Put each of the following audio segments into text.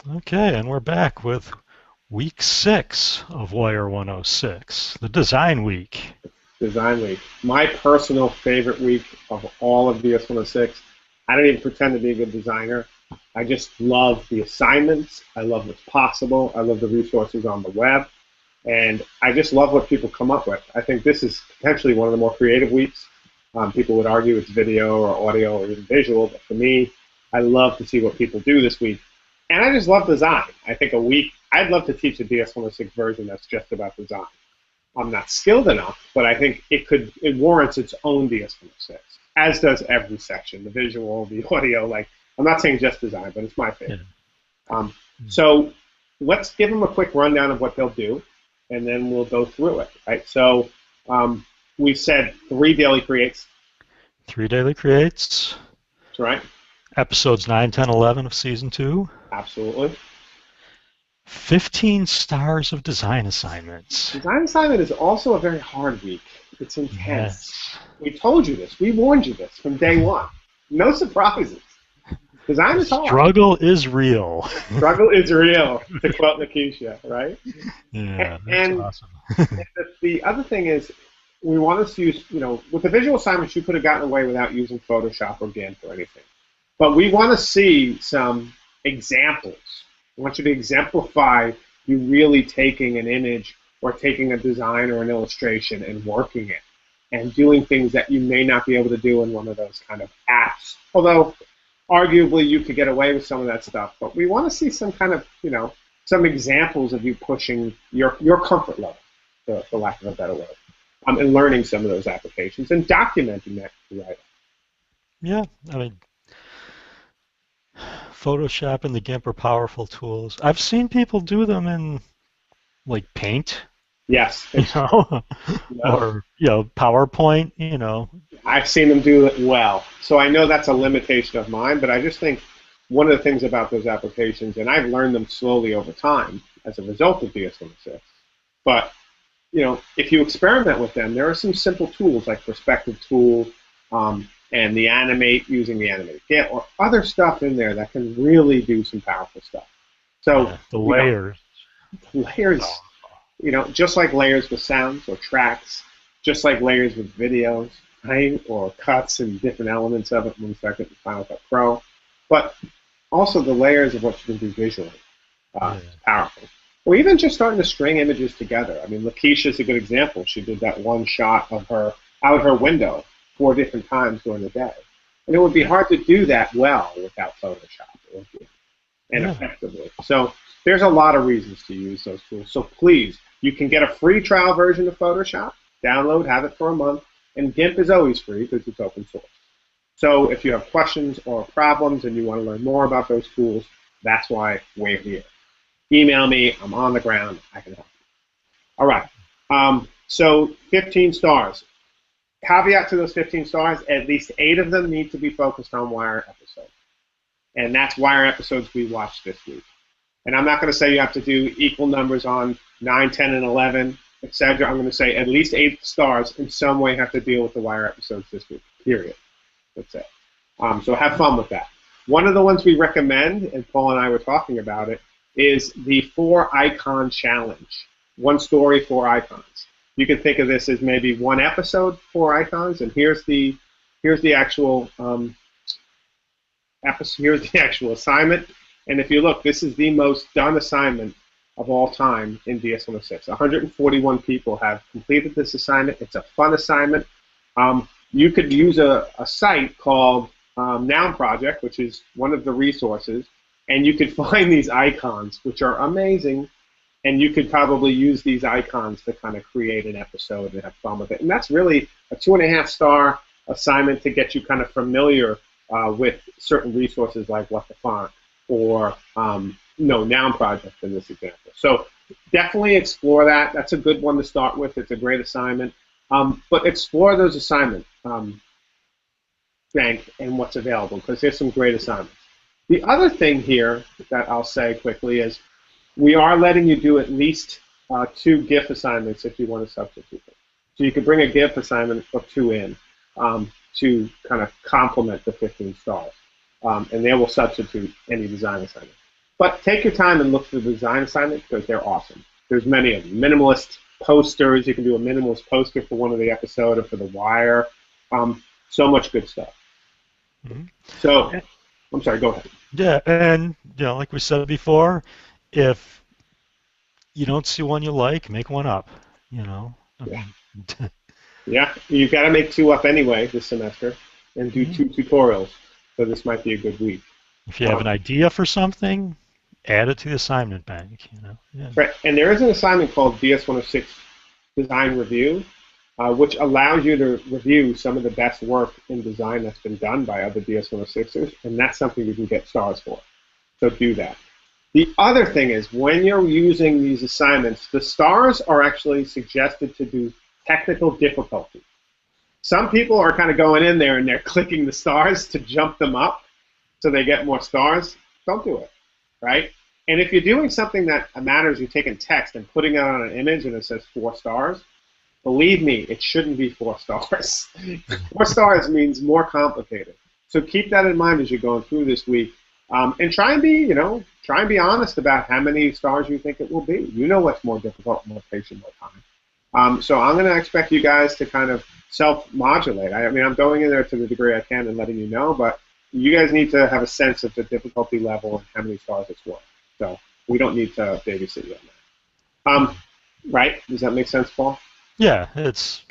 Okay, and we're back with week 6 of Wire 106, the design week. Design week. My personal favorite week of all of DS106. I don't even pretend to be a good designer. I just love the assignments. I love what's possible. I love the resources on the web. And I just love what people come up with. I think this is potentially one of the more creative weeks. People would argue it's video or audio or even visual, but for me, I love to see what people do this week. And I just love design. I think a week, I'd love to teach a DS106 version that's just about design. I'm not skilled enough, but I think it warrants its own DS106, as does every section, the visual, the audio. Like, I'm not saying just design, but it's my Yeah. favorite. So let's give them a quick rundown of what they'll do, and then we'll go through it. Right. So we've said 3 daily creates. 3 daily creates, Right. episodes 9, 10, 11 of season 2, Absolutely. 15 stars of design assignments. Design assignment is also a very hard week. It's intense. Yes. We told you this. We warned you this from day one. No surprises. Design The is hard. struggle is real. Struggle is real, to quote Lakeisha, right? Yeah, that's And awesome. the other thing is, we want us to use, with the visual assignments, you could have gotten away without using Photoshop or GIMP or anything. But we want to see some examples. I want you to exemplify you really taking an image or taking a design or an illustration and working it and doing things that you may not be able to do in one of those kind of apps. Although, arguably, you could get away with some of that stuff. But we want to see some kind of, some examples of you pushing your comfort level, for lack of a better word, and learning some of those applications and documenting that right. Yeah, I mean, Photoshop and the GIMP are powerful tools. I've seen people do them in like Paint, Yes, you know, you know, or PowerPoint, I've seen them do it well. So I know that's a limitation of mine, but I just think one of the things about those applications, and I've learned them slowly over time as a result of DS106, but if you experiment with them, there are some simple tools like perspective tool and the animate using the animate GIF or other stuff in there that can really do some powerful stuff. So, Yeah, the layers. layers, just like layers with sounds or tracks, just like layers with videos, right, or cuts and different elements of it when we start getting Final Cut Pro, but also the layers of what you can do visually. Yeah. It's powerful. Or even just starting to string images together. I mean, Lakeisha is a good example. She did that one shot of her out her window 4 different times during the day. And it would be hard to do that well without Photoshop and Yeah. effectively. So there's a lot of reasons to use those tools. So please, you can get a free trial version of Photoshop, download, have it for a month, and GIMP is always free because it's open source. So if you have questions or problems and you want to learn more about those tools, that's why we're here. Email me. I'm on the ground. I can help you. All right. So 15 stars. Caveat to those 15 stars, at least 8 of them need to be focused on Wire episodes. And that's Wire episodes we watched this week. And I'm not going to say you have to do equal numbers on 9, 10, and 11, etc. I'm going to say at least 8 stars in some way have to deal with the Wire episodes this week, period. That's it. So have fun with that. One of the ones we recommend, and Paul and I were talking about it, is the 4 icon challenge. 1 story, 4 icons. You can think of this as maybe 1 episode, 4 icons, and here's the actual here's the actual assignment. And if you look, this is the most done assignment of all time in DS106. 141 people have completed this assignment. It's a fun assignment. You could use a site called Noun Project, which is one of the resources, and you could find these icons, which are amazing, and you could probably use these icons to kind of create an episode and have fun with it. And that's really a 2.5-star assignment to get you kind of familiar with certain resources like What the Font or Noun Project in this example. So definitely explore that. That's a good one to start with. It's a great assignment. But explore those assignment bank and what's available because there's some great assignments. The other thing here that I'll say quickly is we are letting you do at least 2 GIF assignments if you want to substitute them. So you could bring a GIF assignment or 2 in to kind of complement the 15 stars. And they will substitute any design assignment. But take your time and look for the design assignments because they're awesome. There's many of them. Minimalist posters. You can do a minimalist poster for one of the episode or for The Wire. So much good stuff. Mm-hmm. So, I'm sorry, go ahead. Yeah, and like we said before, if you don't see one you like, make one up. I Yeah. mean, Yeah, you've got to make 2 up anyway this semester and do 2 tutorials. So this might be a good week. if you have an idea for something, add it to the assignment bank. Yeah. Right, and there is an assignment called DS-106 Design Review, which allows you to review some of the best work in design that's been done by other DS-106ers, and that's something you can get stars for. So do that. The other thing is, when you're using these assignments, the stars are actually suggested to do technical difficulty. Some people are kind of going in there and they're clicking the stars to jump them up so they get more stars. Don't do it, right? And if you're doing something that matters, you're taking text and putting it on an image and it says 4 stars, believe me, it shouldn't be 4 stars. 4 stars means more complicated. So keep that in mind as you're going through this week. And try and be honest about how many stars you think it will be. You know what's more difficult, more patient, more time. So I'm going to expect you guys to kind of self-modulate. I mean, I'm going in there to the degree I can and letting you know, but you guys need to have a sense of the difficulty level and how many stars it's worth. So we don't need to babysit you on that. Right? Does that make sense, Paul? Yeah, it's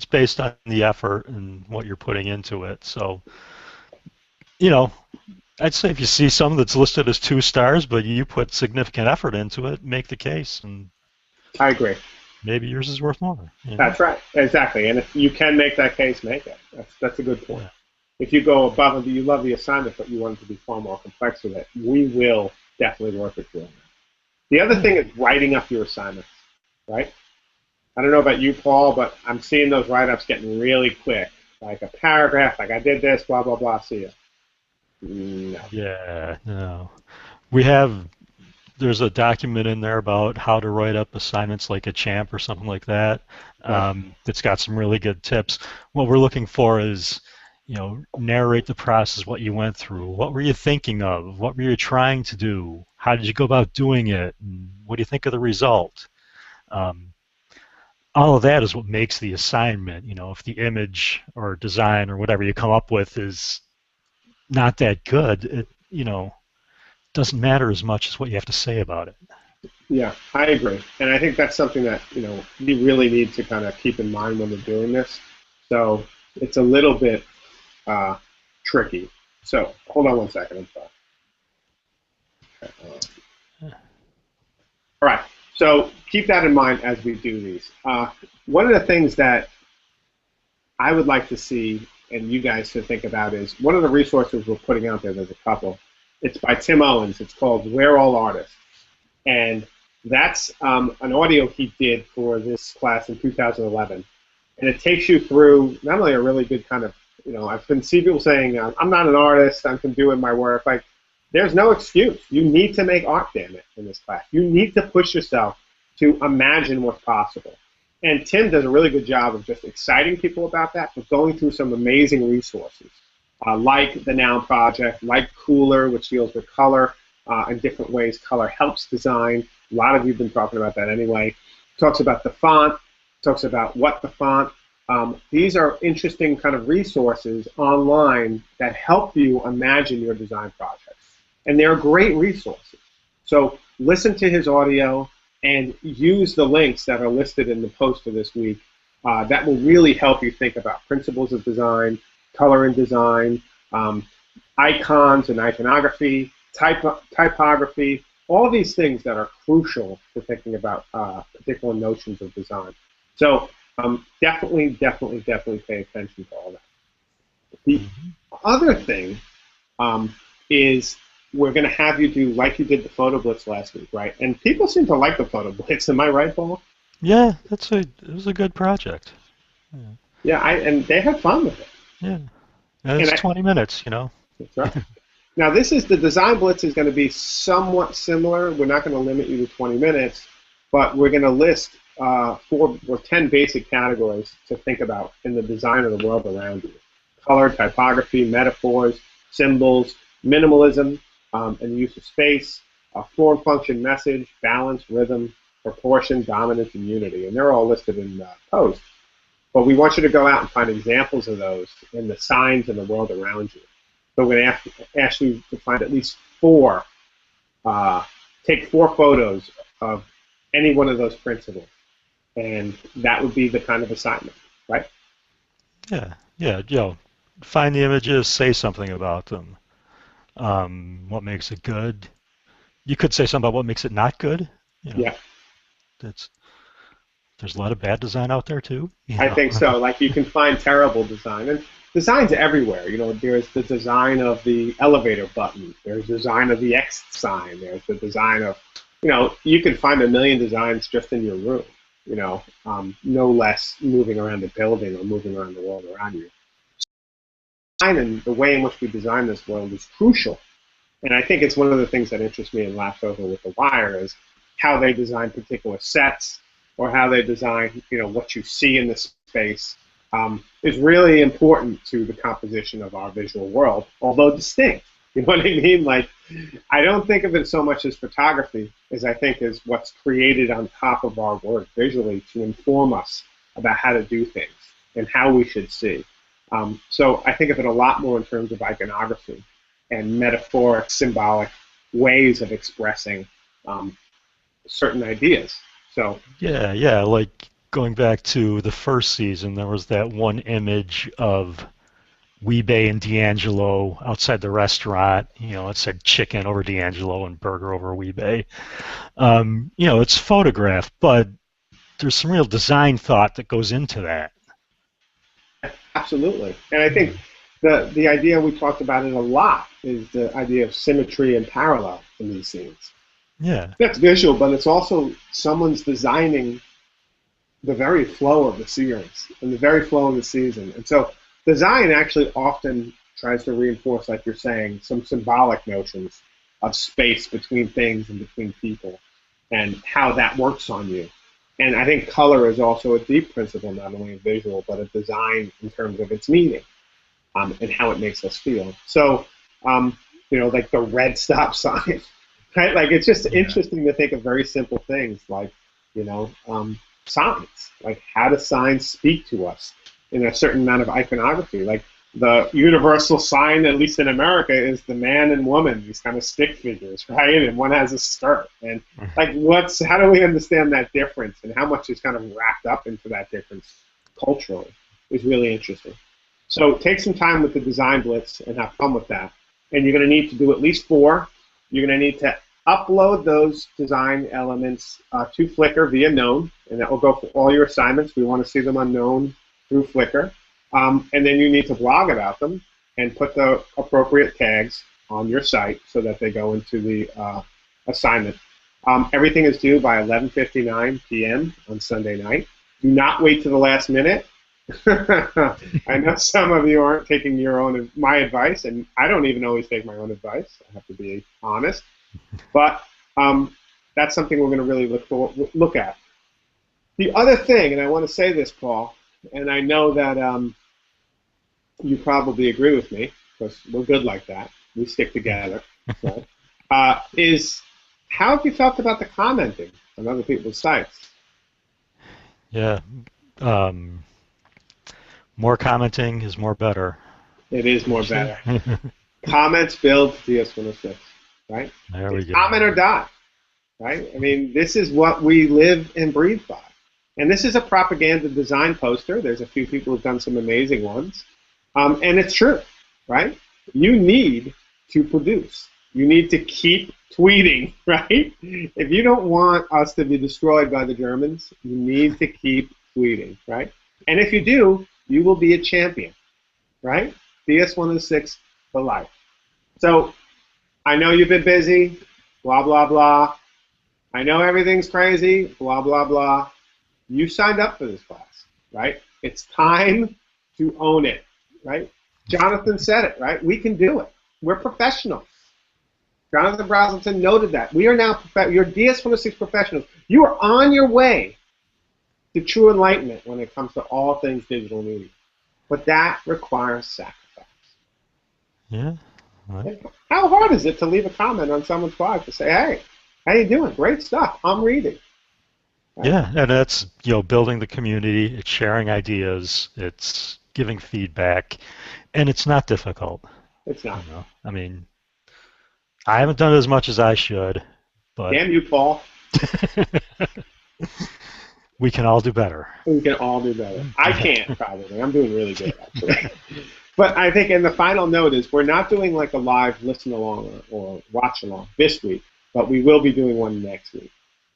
based on the effort and what you're putting into it. So, I'd say if you see something that's listed as 2 stars, but you put significant effort into it, make the case, and I agree. maybe yours is worth more. That's right, exactly. And if you can make that case, make it. That's a good point. Yeah. If you go above and you love the assignment, but you want it to be far more complex with it, we will definitely work with you on that. The other thing is writing up your assignments, right? I don't know about you, Paul, but I'm seeing those write-ups getting really quick, like a paragraph, like I did this, blah, blah, blah, see ya. No. Yeah, no. There's a document in there about how to write up assignments like a champ or something like that. It's got some really good tips. What we're looking for is, narrate the process, what you went through. What were you thinking of? What were you trying to do? How did you go about doing it? And what do you think of the result? All of that is what makes the assignment. If the image or design or whatever you come up with is not that good, it doesn't matter as much as what you have to say about it. Yeah, I agree. And I think that's something that, you really need to kind of keep in mind when we're doing this. So it's a little bit tricky. So hold on one second. I'm sorry. Okay. All right. So keep that in mind as we do these. One of the things that I would like to see and you guys to think about is one of the resources we're putting out there. There's a couple. It's by Tim Owens. It's called We're All Artists. And that's an audio he did for this class in 2011. And it takes you through not only a really good kind of, I've been seeing people saying, I'm not an artist, I'm doing my work. Like, there's no excuse. You need to make art, damn it, in this class. You need to push yourself to imagine what's possible. And Tim does a really good job of just exciting people about that, but going through some amazing resources, like the Noun Project, like Cooler, which deals with color in different ways. Color helps design. A lot of you have been talking about that anyway. Talks about the font, talks about what the font. These are interesting kind of resources online that help you imagine your design projects. And they're great resources. So listen to his audio and use the links that are listed in the post for this week. That will really help you think about principles of design, color and design, icons and iconography, typography, all these things that are crucial for thinking about particular notions of design. So definitely pay attention to all that. The other thing is we're going to have you do like you did the photo blitz last week, right? And people seem to like the photo blitz. Am I right, Paul? Yeah, it was a good project. Yeah, and they had fun with it. Yeah, and it's 20 minutes, That's right. Now, the design blitz is going to be somewhat similar. We're not going to limit you to 20 minutes, but we're going to list 4 or 10 basic categories to think about in the design of the world around you. Color, typography, metaphors, symbols, minimalism, and the use of space, form, function, message, balance, rhythm, proportion, dominance, and unity. And they're all listed in post. But we want you to go out and find examples of those in the signs in the world around you. So we're going to ask you to find at least four, take 4 photos of any one of those principles. And that would be the kind of assignment, right? Yeah, yeah, find the images, say something about them. What makes it good? You could say something about what makes it not good. You know, Yeah, that's there's a lot of bad design out there too. I think so. Like you can find terrible design, and design's everywhere. You know, there's the design of the elevator button. There's design of the X sign. There's the design of, you know, you can find a million designs just in your room. You know, no less moving around the building or moving around the world around you. Design and the way in which we design this world is crucial. And I think it's one of the things that interests me in Leftover with The Wire is how they design particular sets or how they design, you know, what you see in the space is really important to the composition of our visual world, although distinct. You know what I mean? Like, I don't think of it so much as photography as I think as what's created on top of our work visually to inform us about how to do things and how we should see. So I think of it a lot more in terms of iconography and metaphoric, symbolic ways of expressing certain ideas. So Yeah, yeah, like going back to the first season, there was that one image of Weebay and D'Angelo outside the restaurant. You know, it said chicken over D'Angelo and burger over Weebay. You know, it's photographed, but there's some real design thought that goes into that. absolutely, and I think the idea we talked about it a lot is the idea of symmetry and parallel in these scenes. Yeah, That's visual, but it's also someone's designing the very flow of the series and the very flow of the season. And so design actually often tries to reinforce, like you're saying, some symbolic notions of space between things and between people and how that works on you. And I think color is also a deep principle, not only in visual, but a design in terms of its meaning and how it makes us feel. So, you know, like the red stop sign, right? Like it's just yeah, interesting to think of very simple things like, you know, signs. Like how do signs speak to us in a certain amount of iconography? Like the universal sign, at least in America, is the man and woman, these kind of stick figures, right? And one has a skirt. And like how do we understand that difference and how much is kind of wrapped up into that difference culturally is really interesting. So take some time with the design blitz and have fun with that. And you're going to need to do at least 4. You're going to need to upload those design elements to Flickr via Known, and that will go for all your assignments. We want to see them on Known through Flickr. And then you need to blog about them and put the appropriate tags on your site so that they go into the assignment. Everything is due by 11:59 p.m. on Sunday night. Do not wait to the last minute. I know some of you aren't taking my advice, and I don't even always take my own advice. I have to be honest, but that's something we're going to really look at. The other thing, and I want to say this, Paul, and I know that you probably agree with me because we're good like that. We stick together. So, is how have you felt about the commenting on other people's sites? yeah. Um, More commenting is more better. It is Would more you say? better. Comments build DS106, right? There we It's go. comment or die, right? I mean, this is what we live and breathe by. And this is a propaganda design poster. There's a few people who've done some amazing ones. And it's true, right? You need to produce. You need to keep tweeting, right? If you don't want us to be destroyed by the Germans, you need to keep tweeting, right? And if you do, you will be a champion, right? DS106 for life. So I know you've been busy, blah, blah, blah. I know everything's crazy, blah, blah, blah. You signed up for this class, right? It's time to own it, right? Jonathan said it, right? We can do it. We're professionals. Jonathan Brazelton noted that. We are now, you're DS106 professionals. You are on your way to true enlightenment when it comes to all things digital media. But that requires sacrifice. Yeah. Right. How hard is it to leave a comment on someone's blog to say, "Hey, how you doing? Great stuff. I'm reading." Right? Yeah, and that's, building the community, it's sharing ideas, it's giving feedback, and it's not difficult. It's not. I mean, I haven't done it as much as I should, but Damn you, Paul. we can all do better. We can all do better. I can't probably. I'm doing really good actually. But I think, in the final note is, we're not doing like a live listen along or watch along this week, but we will be doing one next week.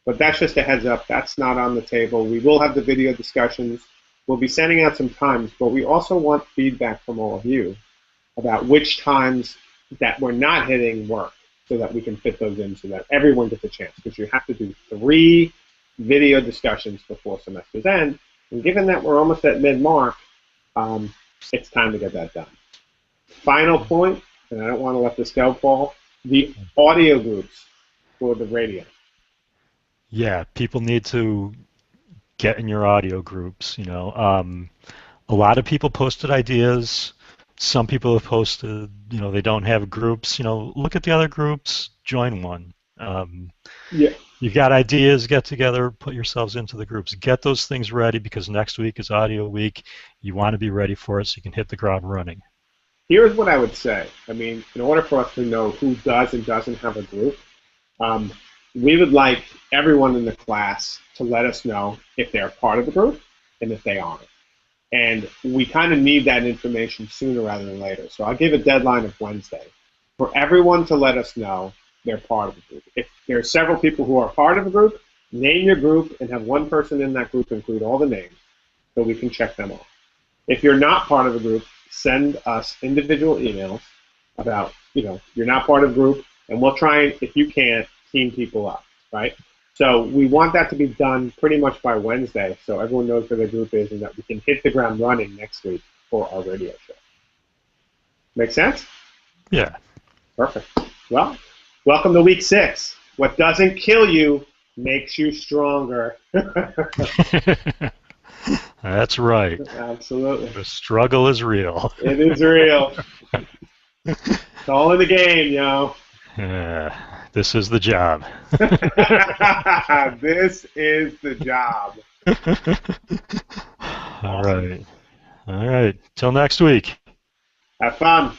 But that's just a heads up. That's not on the table. We will have the video discussions. We'll be sending out some times, but we also want feedback from all of you about which times that we're not hitting work, so that we can fit those in so that everyone gets a chance, because you have to do 3 video discussions before semester's end. And given that we're almost at mid-March, it's time to get that done. Final point, and I don't want to let this go, Paul, the audio groups for the radio. Yeah, people need to get in your audio groups. A lot of people posted ideas. Some people have posted, they don't have groups. Look at the other groups, join one. Yeah. You've got ideas, get together, put yourselves into the groups. Get those things ready, because next week is audio week. You want to be ready for it so you can hit the ground running. Here's what I would say. I mean, in order for us to know who does and doesn't have a group, we would like everyone in the class to let us know if they're part of the group and if they aren't. And we kind of need that information sooner rather than later. So I'll give a deadline of Wednesday for everyone to let us know they're part of the group. If there are several people who are part of a group, name your group and have one person in that group include all the names so we can check them off. If you're not part of a group, send us individual emails about, you're not part of a group, and we'll try and, if you can't, team people up, right? So we want that to be done pretty much by Wednesday, so everyone knows where the group is and that we can hit the ground running next week for our radio show. Make sense? Yeah. Perfect. Well, welcome to week 6. What doesn't kill you makes you stronger. That's right. Absolutely. The struggle is real. It is real. It's all in the game, yo. This is the job. This is the job. All right. All right. Till next week. Have fun.